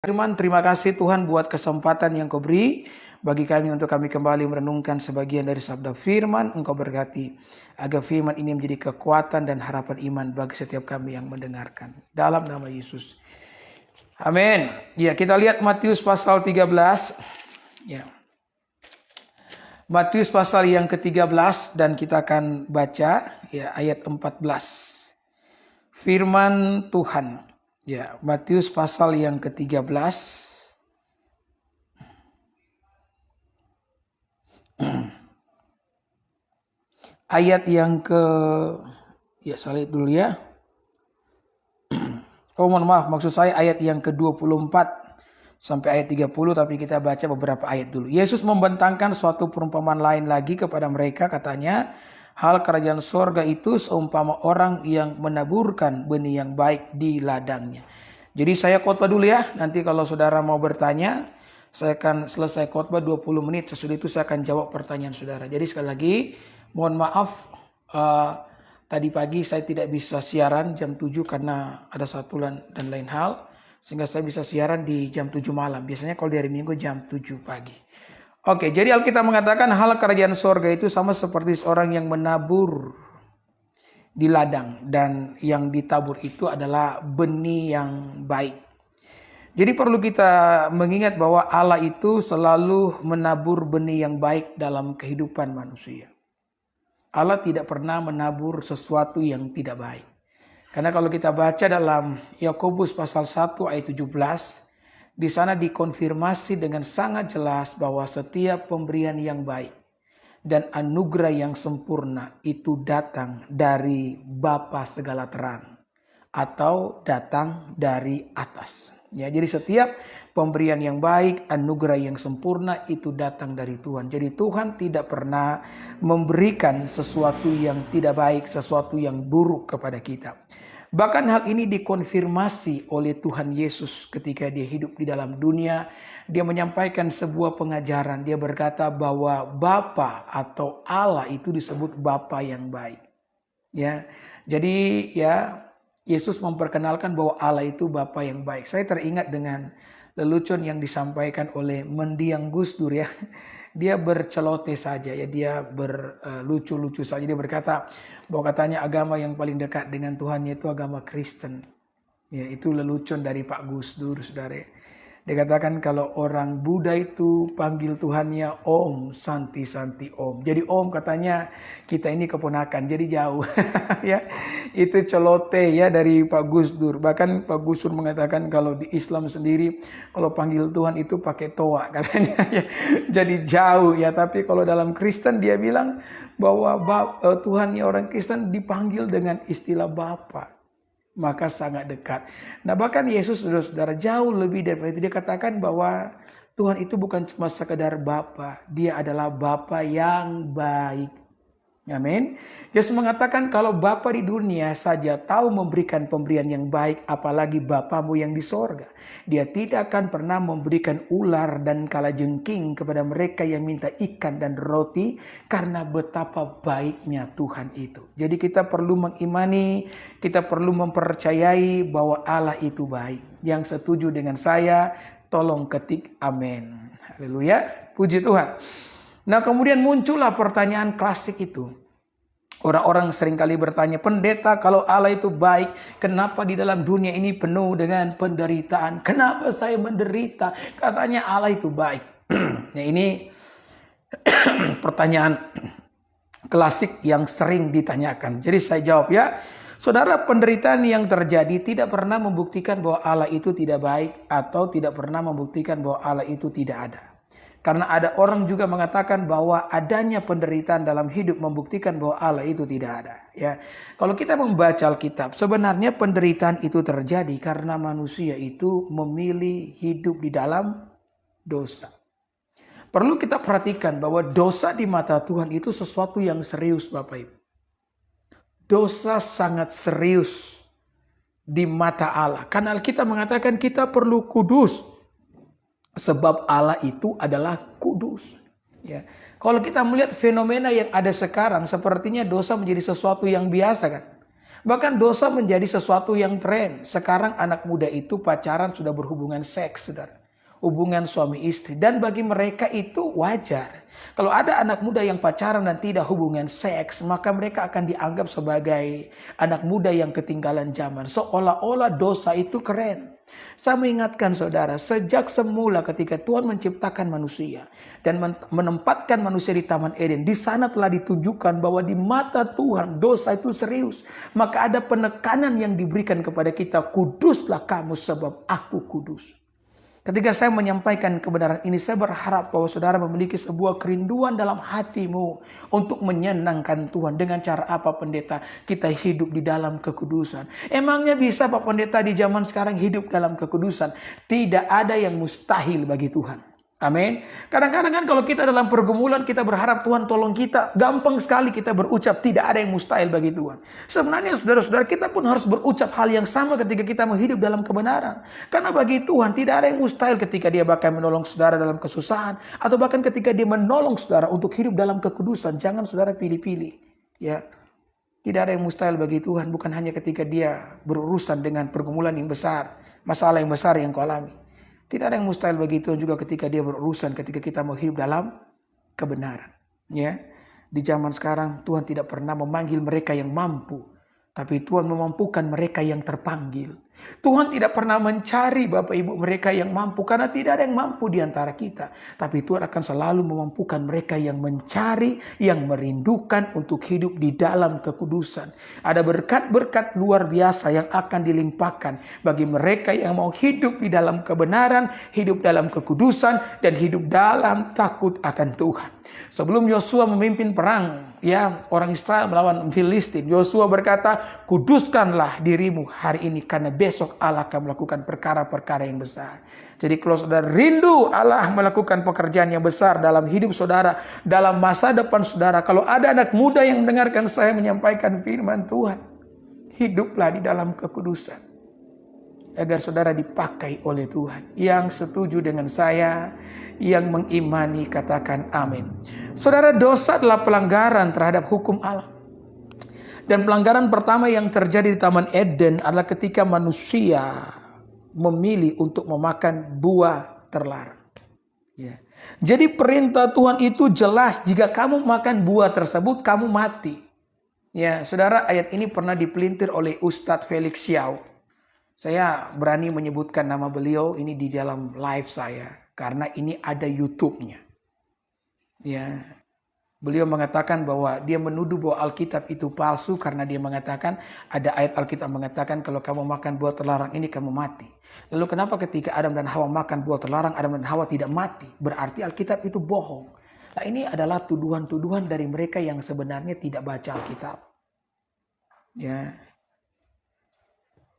Firman, terima kasih Tuhan buat kesempatan yang Kau beri bagi kami untuk kami kembali merenungkan sebagian dari sabda firman. Engkau berkati agar firman ini menjadi kekuatan dan harapan iman bagi setiap kami yang mendengarkan. Dalam nama Yesus. Amin. Ya, kita lihat Matius pasal 13. Ya. Matius pasal yang ke-13 dan kita akan baca ya ayat 14. Firman Tuhan. Ya, Matius pasal yang ke-13 ayat yang saya lihat dulu ya. Mohon maaf, maksud saya ayat yang ke-24 sampai ayat 30, tapi kita baca beberapa ayat dulu. Yesus membentangkan suatu perumpamaan lain lagi kepada mereka, katanya, hal kerajaan sorga itu seumpama orang yang menaburkan benih yang baik di ladangnya. Jadi saya khotbah dulu ya, nanti kalau saudara mau bertanya, saya akan selesai khotbah 20 menit, sesudah itu saya akan jawab pertanyaan saudara. Jadi sekali lagi, mohon maaf, tadi pagi saya tidak bisa siaran jam 7 karena ada satu dan lain hal. Sehingga saya bisa siaran di jam 7 malam. Biasanya kalau di hari Minggu jam 7 pagi. Oke, jadi Alkitab mengatakan hal kerajaan sorga itu sama seperti seorang yang menabur di ladang. Dan yang ditabur itu adalah benih yang baik. Jadi perlu kita mengingat bahwa Allah itu selalu menabur benih yang baik dalam kehidupan manusia. Allah tidak pernah menabur sesuatu yang tidak baik. Karena kalau kita baca dalam Yakobus pasal 1 ayat 17, di sana dikonfirmasi dengan sangat jelas bahwa setiap pemberian yang baik dan anugerah yang sempurna itu datang dari Bapa segala terang atau datang dari atas. Ya, jadi setiap pemberian yang baik, anugerah yang sempurna itu datang dari Tuhan. Jadi Tuhan tidak pernah memberikan sesuatu yang tidak baik, sesuatu yang buruk kepada kita. Bahkan hal ini dikonfirmasi oleh Tuhan Yesus ketika dia hidup di dalam dunia. Dia menyampaikan sebuah pengajaran. Dia berkata bahwa Bapa atau Allah itu disebut Bapa yang baik. Ya, jadi ya Yesus memperkenalkan bahwa Allah itu Bapa yang baik. Saya teringat dengan lelucon yang disampaikan oleh mendiang Gus Dur ya. Dia bercelote saja ya, dia berlucu-lucu saja. Dia berkata bahwa katanya agama yang paling dekat dengan Tuhannya itu agama Kristen. Ya, itu lelucon dari Pak Gus Dur, saudara. Dia katakan kalau orang Buddha itu panggil Tuhannya Om, Santi Santi Om. Jadi Om katanya kita ini keponakan, jadi jauh. Ya, itu celote ya dari Pak Gus Dur. Bahkan Pak Gus Dur mengatakan kalau di Islam sendiri kalau panggil Tuhan itu pakai toa katanya. Ya. Jadi jauh ya. Tapi kalau dalam Kristen dia bilang bahwa Tuhannya orang Kristen dipanggil dengan istilah Bapa. Maka sangat dekat. Nah bahkan Yesus saudara-saudara jauh lebih dari itu. Dia katakan bahwa Tuhan itu bukan cuma sekedar Bapa. Dia adalah Bapa yang baik. Amin. Yesus mengatakan kalau Bapa di dunia saja tahu memberikan pemberian yang baik, apalagi Bapamu yang di sorga. Dia tidak akan pernah memberikan ular dan kalajengking kepada mereka yang minta ikan dan roti, karena betapa baiknya Tuhan itu. Jadi kita perlu mengimani, kita perlu mempercayai bahwa Allah itu baik. Yang setuju dengan saya, tolong ketik amin. Haleluya, puji Tuhan. Nah kemudian muncullah pertanyaan klasik itu. Orang-orang seringkali bertanya, pendeta kalau Allah itu baik, kenapa di dalam dunia ini penuh dengan penderitaan? Kenapa saya menderita? Katanya Allah itu baik. Nah ini pertanyaan klasik yang sering ditanyakan. Jadi saya jawab ya. Saudara, penderitaan yang terjadi tidak pernah membuktikan bahwa Allah itu tidak baik atau tidak pernah membuktikan bahwa Allah itu tidak ada. Karena ada orang juga mengatakan bahwa adanya penderitaan dalam hidup membuktikan bahwa Allah itu tidak ada. Ya, kalau kita membaca Alkitab, sebenarnya penderitaan itu terjadi karena manusia itu memilih hidup di dalam dosa. Perlu kita perhatikan bahwa dosa di mata Tuhan itu sesuatu yang serius, Bapak Ibu. Dosa sangat serius di mata Allah. Karena Alkitab mengatakan kita perlu kudus. Sebab Allah itu adalah kudus. Ya. Kalau kita melihat fenomena yang ada sekarang, sepertinya dosa menjadi sesuatu yang biasa kan. Bahkan dosa menjadi sesuatu yang tren. Sekarang anak muda itu pacaran sudah berhubungan seks, saudara. Hubungan suami istri. Dan bagi mereka itu wajar. Kalau ada anak muda yang pacaran dan tidak hubungan seks, maka mereka akan dianggap sebagai anak muda yang ketinggalan zaman. Seolah-olah dosa itu keren. Saya mengingatkan saudara, sejak semula ketika Tuhan menciptakan manusia dan menempatkan manusia di Taman Eden, di sana telah ditunjukkan bahwa di mata Tuhan dosa itu serius. Maka ada penekanan yang diberikan kepada kita, kuduslah kamu sebab aku kudus. Ketika saya menyampaikan kebenaran ini, saya berharap bahwa saudara memiliki sebuah kerinduan dalam hatimu untuk menyenangkan Tuhan. Dengan cara apa, pendeta? Kita hidup di dalam kekudusan. Emangnya bisa Pak Pendeta di zaman sekarang hidup dalam kekudusan? Tidak ada yang mustahil bagi Tuhan. Amin. Kadang-kadang kan kalau kita dalam pergumulan, kita berharap Tuhan tolong kita. Gampang sekali kita berucap, tidak ada yang mustahil bagi Tuhan. Sebenarnya saudara-saudara, kita pun harus berucap hal yang sama ketika kita mau hidup dalam kebenaran. Karena bagi Tuhan tidak ada yang mustahil ketika dia bahkan menolong saudara dalam kesusahan. Atau bahkan ketika dia menolong saudara untuk hidup dalam kekudusan. Jangan saudara pilih-pilih. Ya, tidak ada yang mustahil bagi Tuhan. Bukan hanya ketika dia berurusan dengan pergumulan yang besar. Masalah yang besar yang kau alami. Tidak ada yang mustahil bagi Tuhan juga ketika dia berurusan, ketika kita mau hidup dalam kebenaran. Ya, di zaman sekarang Tuhan tidak pernah memanggil mereka yang mampu, tapi Tuhan memampukan mereka yang terpanggil. Tuhan tidak pernah mencari Bapak Ibu mereka yang mampu, karena tidak ada yang mampu di antara kita. Tapi Tuhan akan selalu memampukan mereka yang mencari, yang merindukan untuk hidup di dalam kekudusan. Ada berkat-berkat luar biasa yang akan dilimpahkan bagi mereka yang mau hidup di dalam kebenaran, hidup dalam kekudusan, dan hidup dalam takut akan Tuhan. Sebelum Yosua memimpin perang, ya, orang Israel melawan Filistin, Yosua berkata, kuduskanlah dirimu hari ini karena besok Allah akan melakukan perkara-perkara yang besar. Jadi kalau saudara rindu Allah melakukan pekerjaan yang besar dalam hidup saudara, dalam masa depan saudara, kalau ada anak muda yang mendengarkan saya menyampaikan firman Tuhan, hiduplah di dalam kekudusan. Agar saudara dipakai oleh Tuhan. Yang setuju dengan saya, yang mengimani, katakan amin. Saudara, dosa adalah pelanggaran terhadap hukum Allah. Dan pelanggaran pertama yang terjadi di Taman Eden adalah ketika manusia memilih untuk memakan buah terlarang. Ya. Jadi perintah Tuhan itu jelas, jika kamu makan buah tersebut kamu mati. Ya, saudara, ayat ini pernah dipelintir oleh Ustadz Felix Xiao. Saya berani menyebutkan nama beliau ini di dalam live saya karena ini ada YouTube-nya. Ya. Beliau mengatakan bahwa dia menuduh bahwa Alkitab itu palsu karena dia mengatakan ada ayat Alkitab mengatakan kalau kamu makan buah terlarang ini kamu mati. Lalu kenapa ketika Adam dan Hawa makan buah terlarang Adam dan Hawa tidak mati? Berarti Alkitab itu bohong. Nah, ini adalah tuduhan-tuduhan dari mereka yang sebenarnya tidak baca Alkitab. Ya.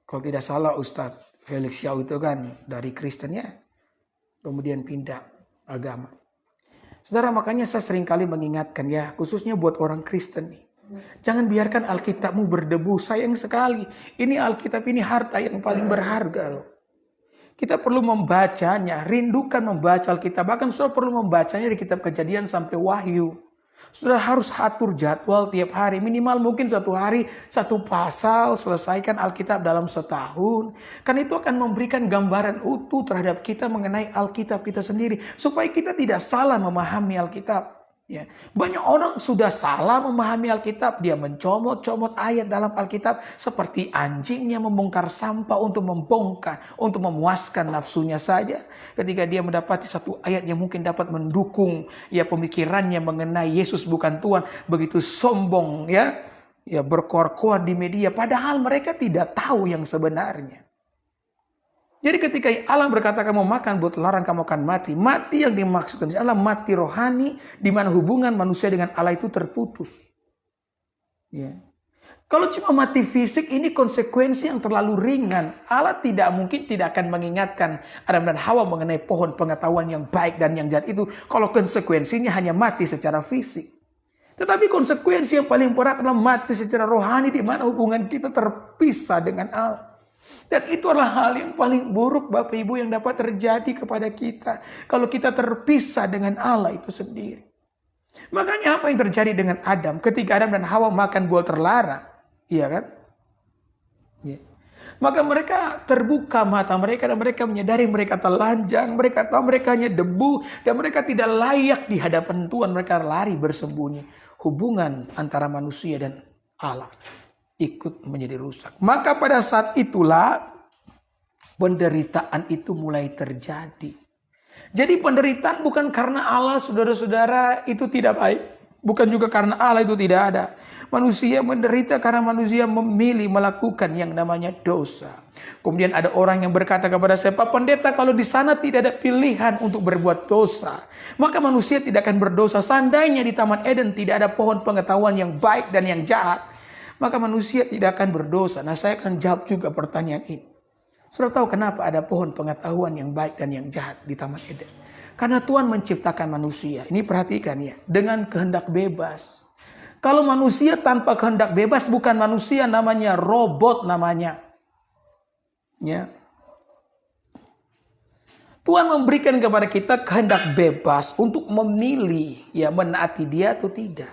Kalau tidak salah Ustadz Felix Xiao itu kan dari Kristen ya, kemudian pindah agama. Saudara, makanya saya seringkali mengingatkan ya, khususnya buat orang Kristen nih. Jangan biarkan Alkitabmu berdebu, sayang sekali. Ini Alkitab ini harta yang paling berharga loh. Kita perlu membacanya, rindukan membaca Alkitab. Bahkan saudara perlu membacanya di kitab Kejadian sampai Wahyu. Saudara harus atur jadwal tiap hari. Minimal mungkin satu hari, satu pasal, selesaikan Alkitab dalam setahun. Karena itu akan memberikan gambaran utuh terhadap kita mengenai Alkitab kita sendiri. Supaya kita tidak salah memahami Alkitab. Ya. Banyak orang sudah salah memahami Alkitab. Dia mencomot-comot ayat dalam Alkitab. Seperti anjingnya membongkar sampah untuk membongkar. Untuk memuaskan nafsunya saja. Ketika dia mendapati satu ayat yang mungkin dapat mendukung ya pemikirannya mengenai Yesus bukan Tuhan. Begitu sombong ya. Ya berkoar-koar di media. Padahal mereka tidak tahu yang sebenarnya. Jadi ketika Allah berkata kamu makan buah terlarang kamu akan mati. Mati yang dimaksudkan adalah mati rohani di mana hubungan manusia dengan Allah itu terputus. Ya. Kalau cuma mati fisik ini konsekuensi yang terlalu ringan. Allah tidak akan mengingatkan Adam dan Hawa mengenai pohon pengetahuan yang baik dan yang jahat itu. Kalau konsekuensinya hanya mati secara fisik. Tetapi konsekuensi yang paling berat adalah mati secara rohani di mana hubungan kita terpisah dengan Allah. Dan itu adalah hal yang paling buruk Bapak Ibu yang dapat terjadi kepada kita. Kalau kita terpisah dengan Allah itu sendiri. Makanya apa yang terjadi dengan Adam ketika Adam dan Hawa makan buah terlarang. Iya kan? Ya. Maka mereka terbuka mata mereka dan mereka menyadari mereka telanjang, mereka tahu mereka hanya debu dan mereka tidak layak di hadapan Tuhan. Mereka lari bersembunyi. Hubungan antara manusia dan Allah ikut menjadi rusak. Maka pada saat itulah penderitaan itu mulai terjadi. Jadi penderitaan bukan karena Allah, saudara-saudara, itu tidak baik. Bukan juga karena Allah itu tidak ada. Manusia menderita karena manusia memilih melakukan yang namanya dosa. Kemudian ada orang yang berkata kepada saya, Pak Pendeta, kalau di sana tidak ada pilihan untuk berbuat dosa, maka manusia tidak akan berdosa. Seandainya di Taman Eden tidak ada pohon pengetahuan yang baik dan yang jahat, maka manusia tidak akan berdosa. Nah, saya akan jawab juga pertanyaan ini. Saudara tahu kenapa ada pohon pengetahuan yang baik dan yang jahat di Taman Eden? Karena Tuhan menciptakan manusia. Ini perhatikan ya, dengan kehendak bebas. Kalau manusia tanpa kehendak bebas bukan manusia, namanya robot namanya. Ya. Tuhan memberikan kepada kita kehendak bebas untuk memilih ya menaati Dia atau tidak.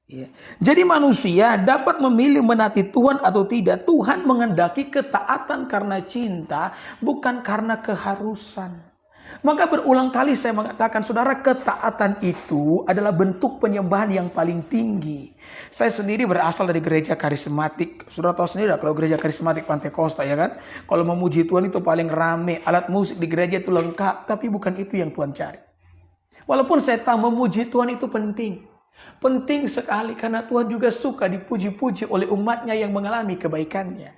Ya. Jadi manusia dapat memilih menaati Tuhan atau tidak. Tuhan menghendaki ketaatan karena cinta, bukan karena keharusan. Maka berulang kali saya mengatakan, saudara, ketaatan itu adalah bentuk penyembahan yang paling tinggi. Saya sendiri berasal dari gereja karismatik. Saudara tahu sendiri kalau gereja karismatik Pantai Kosta, ya kan? Kalau memuji Tuhan itu paling rame, alat musik di gereja itu lengkap, tapi bukan itu yang Tuhan cari. Walaupun saya tahu memuji Tuhan itu penting. Penting sekali karena Tuhan juga suka dipuji-puji oleh umatnya yang mengalami kebaikannya.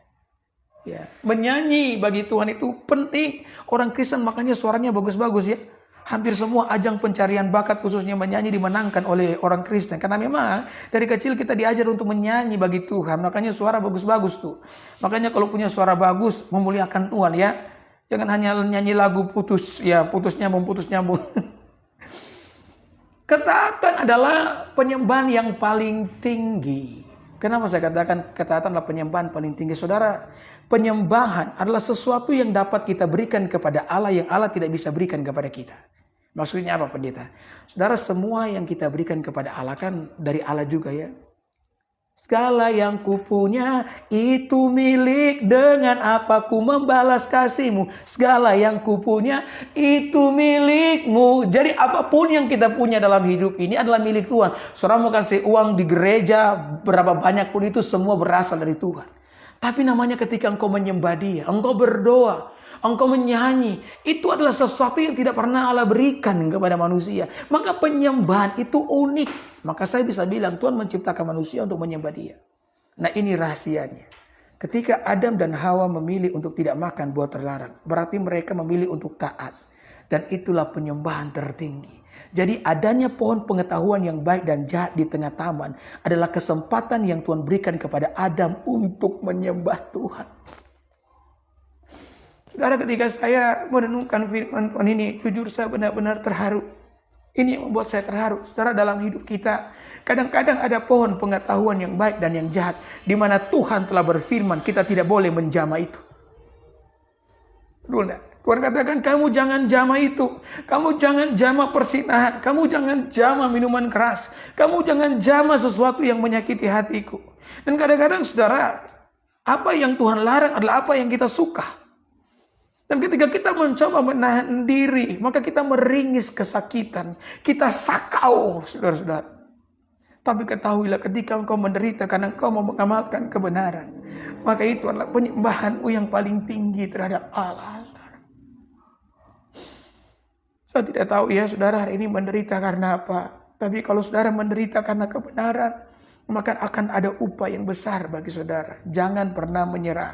Ya, menyanyi bagi Tuhan itu penting. Orang Kristen makanya suaranya bagus-bagus ya. Hampir semua ajang pencarian bakat khususnya menyanyi dimenangkan oleh orang Kristen. Karena memang dari kecil kita diajar untuk menyanyi bagi Tuhan. Makanya suara bagus-bagus tuh. Makanya kalau punya suara bagus, memuliakan Tuhan ya. Jangan hanya nyanyi lagu putus nyambung. Ketaatan adalah penyembahan yang paling tinggi. Kenapa saya katakan ketaatan adalah penyembahan paling tinggi? Saudara, penyembahan adalah sesuatu yang dapat kita berikan kepada Allah yang Allah tidak bisa berikan kepada kita. Maksudnya apa, pendeta? Saudara, semua yang kita berikan kepada Allah kan dari Allah juga ya. Segala yang kupunya itu milik, dengan apa ku membalas kasihmu. Segala yang kupunya itu milikmu. Jadi apapun yang kita punya dalam hidup ini adalah milik Tuhan. Saudara mau kasih uang di gereja berapa banyak pun itu semua berasal dari Tuhan. Tapi namanya ketika engkau menyembah Dia, engkau berdoa, engkau menyanyi, itu adalah sesuatu yang tidak pernah Allah berikan kepada manusia. Maka penyembahan itu unik. Maka saya bisa bilang Tuhan menciptakan manusia untuk menyembah Dia. Nah, ini rahasianya. Ketika Adam dan Hawa memilih untuk tidak makan buah terlarang, berarti mereka memilih untuk taat. Dan itulah penyembahan tertinggi. Jadi adanya pohon pengetahuan yang baik dan jahat di tengah taman adalah kesempatan yang Tuhan berikan kepada Adam untuk menyembah Tuhan. Saudara, ketika saya merenungkan firman Tuhan ini, jujur saya benar-benar terharu. Ini yang membuat saya terharu. Saudara, dalam hidup kita kadang-kadang ada pohon pengetahuan yang baik dan yang jahat, di mana Tuhan telah berfirman kita tidak boleh menjamah itu. Betul enggak? Tuhan katakan kamu jangan jamah itu. Kamu jangan jamah persinahan. Kamu jangan jamah minuman keras. Kamu jangan jamah sesuatu yang menyakiti hatiku. Dan kadang-kadang saudara, apa yang Tuhan larang adalah apa yang kita suka. Dan ketika kita mencoba menahan diri, maka kita meringis kesakitan. Kita sakau, saudara-saudara. Tapi ketahuilah ketika engkau menderita karena engkau mau mengamalkan kebenaran, maka itu adalah penyembahanmu yang paling tinggi terhadap Allah, saudara. Saya tidak tahu ya saudara hari ini menderita karena apa. Tapi kalau saudara menderita karena kebenaran, maka akan ada upah yang besar bagi saudara. Jangan pernah menyerah.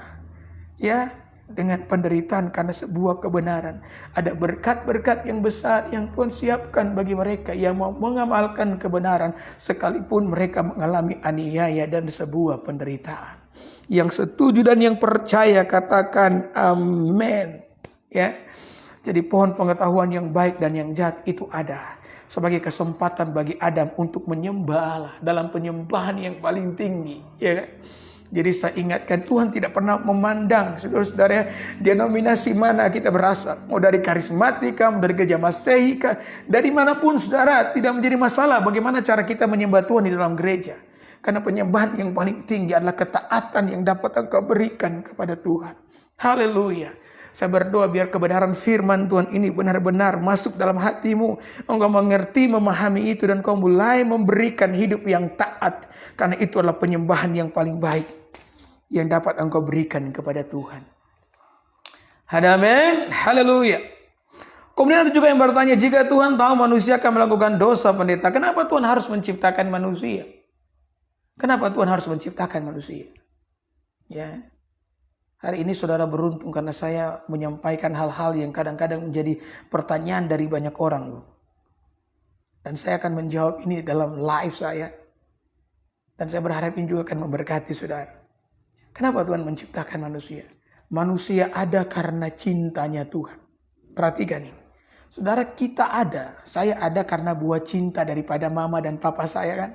Ya, dengan penderitaan karena sebuah kebenaran. Ada berkat-berkat yang besar yang Tuhan siapkan bagi mereka yang mau mengamalkan kebenaran sekalipun mereka mengalami aniaya dan sebuah penderitaan. Yang setuju dan yang percaya katakan amin. Ya. Jadi pohon pengetahuan yang baik dan yang jahat itu ada sebagai kesempatan bagi Adam untuk menyembah Allah dalam penyembahan yang paling tinggi, ya kan? Jadi saya ingatkan, Tuhan tidak pernah memandang saudara-saudara denominasi mana kita berasal. Mau dari karismatika, mau dari gereja Masehika, dari manapun saudara, tidak menjadi masalah bagaimana cara kita menyembah Tuhan di dalam gereja. Karena penyembahan yang paling tinggi adalah ketaatan yang dapat engkau berikan kepada Tuhan. Haleluya. Saya berdoa biar kebenaran firman Tuhan ini benar-benar masuk dalam hatimu. Engkau mengerti, memahami itu, dan kau mulai memberikan hidup yang taat. Karena itu adalah penyembahan yang paling baik yang dapat engkau berikan kepada Tuhan. Amin. Haleluya. Kemudian ada juga yang bertanya, jika Tuhan tahu manusia akan melakukan dosa, pendeta, kenapa Tuhan harus menciptakan manusia? Kenapa Tuhan harus menciptakan manusia? Ya. Hari ini saudara beruntung karena saya menyampaikan hal-hal yang kadang-kadang menjadi pertanyaan dari banyak orang. Dan saya akan menjawab ini dalam live saya. Dan saya berharap ini juga akan memberkati saudara. Kenapa Tuhan menciptakan manusia? Manusia ada karena cintanya Tuhan. Perhatikan ini. Saudara, kita ada. Saya ada karena buah cinta daripada mama dan papa saya kan.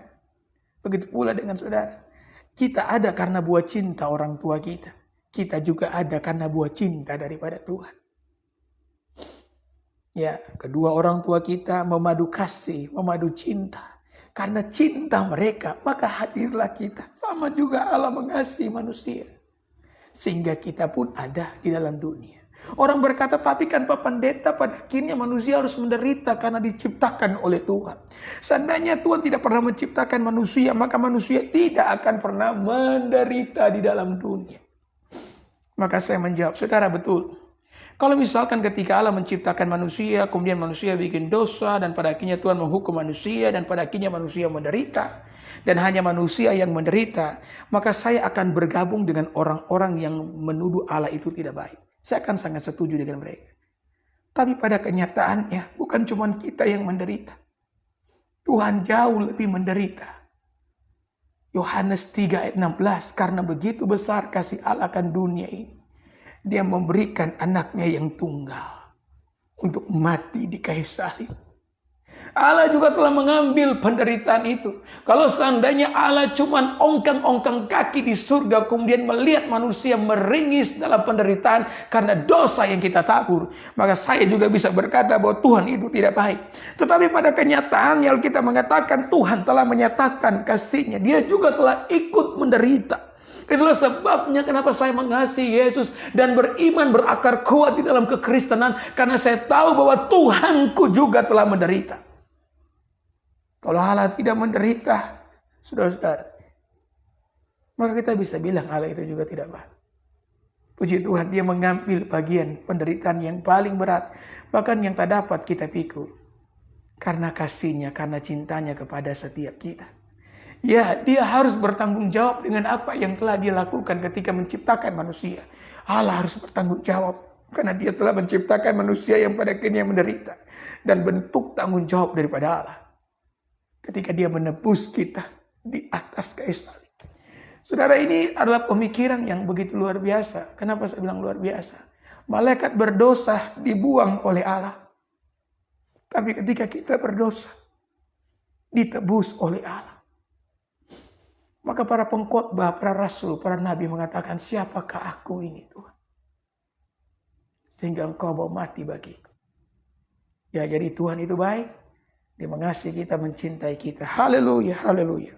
Begitu pula dengan saudara. Kita ada karena buah cinta orang tua kita. Kita juga ada karena buah cinta daripada Tuhan. Ya, kedua orang tua kita memadu kasih, memadu cinta. Karena cinta mereka, maka hadirlah kita. Sama juga Allah mengasihi manusia. Sehingga kita pun ada di dalam dunia. Orang berkata, tapi kan Pak Pendeta, pada akhirnya manusia harus menderita karena diciptakan oleh Tuhan. Seandainya Tuhan tidak pernah menciptakan manusia, maka manusia tidak akan pernah menderita di dalam dunia. Maka saya menjawab, saudara, betul. Kalau misalkan ketika Allah menciptakan manusia, kemudian manusia bikin dosa, dan pada akhirnya Tuhan menghukum manusia, dan pada akhirnya manusia menderita, dan hanya manusia yang menderita, maka saya akan bergabung dengan orang-orang yang menuduh Allah itu tidak baik. Saya akan sangat setuju dengan mereka. Tapi pada kenyataannya, bukan cuma kita yang menderita. Tuhan jauh lebih menderita. Yohanes 3 ayat 16, karena begitu besar kasih Allah akan dunia ini, Dia memberikan anaknya yang tunggal untuk mati di kayu salib. Allah juga telah mengambil penderitaan itu. Kalau seandainya Allah cuma ongkang-ongkang kaki di surga, kemudian melihat manusia meringis dalam penderitaan karena dosa yang kita tabur, maka saya juga bisa berkata bahwa Tuhan itu tidak baik. Tetapi pada kenyataannya kita mengatakan Tuhan telah menyatakan kasih-Nya. Dia juga telah ikut menderita. Itulah sebabnya kenapa saya mengasihi Yesus dan beriman berakar kuat di dalam kekristenan. Karena saya tahu bahwa Tuhanku juga telah menderita. Kalau Allah tidak menderita, saudara-saudara, maka kita bisa bilang Allah itu juga tidak baik. Puji Tuhan, Dia mengambil bagian penderitaan yang paling berat, bahkan yang tak dapat kita pikul. Karena kasih-Nya, karena cintanya kepada setiap kita. Ya, Dia harus bertanggung jawab dengan apa yang telah Dia lakukan ketika menciptakan manusia. Allah harus bertanggung jawab karena Dia telah menciptakan manusia yang pada akhirnya menderita. Dan bentuk tanggung jawab daripada Allah ketika Dia menebus kita di atas kayu salib. Saudara, ini adalah pemikiran yang begitu luar biasa. Kenapa saya bilang luar biasa? Malaikat berdosa dibuang oleh Allah. Tapi ketika kita berdosa, ditebus oleh Allah. Maka para pengkhotbah, para rasul, para nabi mengatakan, siapakah aku ini Tuhan? Sehingga Engkau mau mati bagiku. Ya, jadi Tuhan itu baik. Dia mengasihi kita, mencintai kita. Haleluya, haleluya.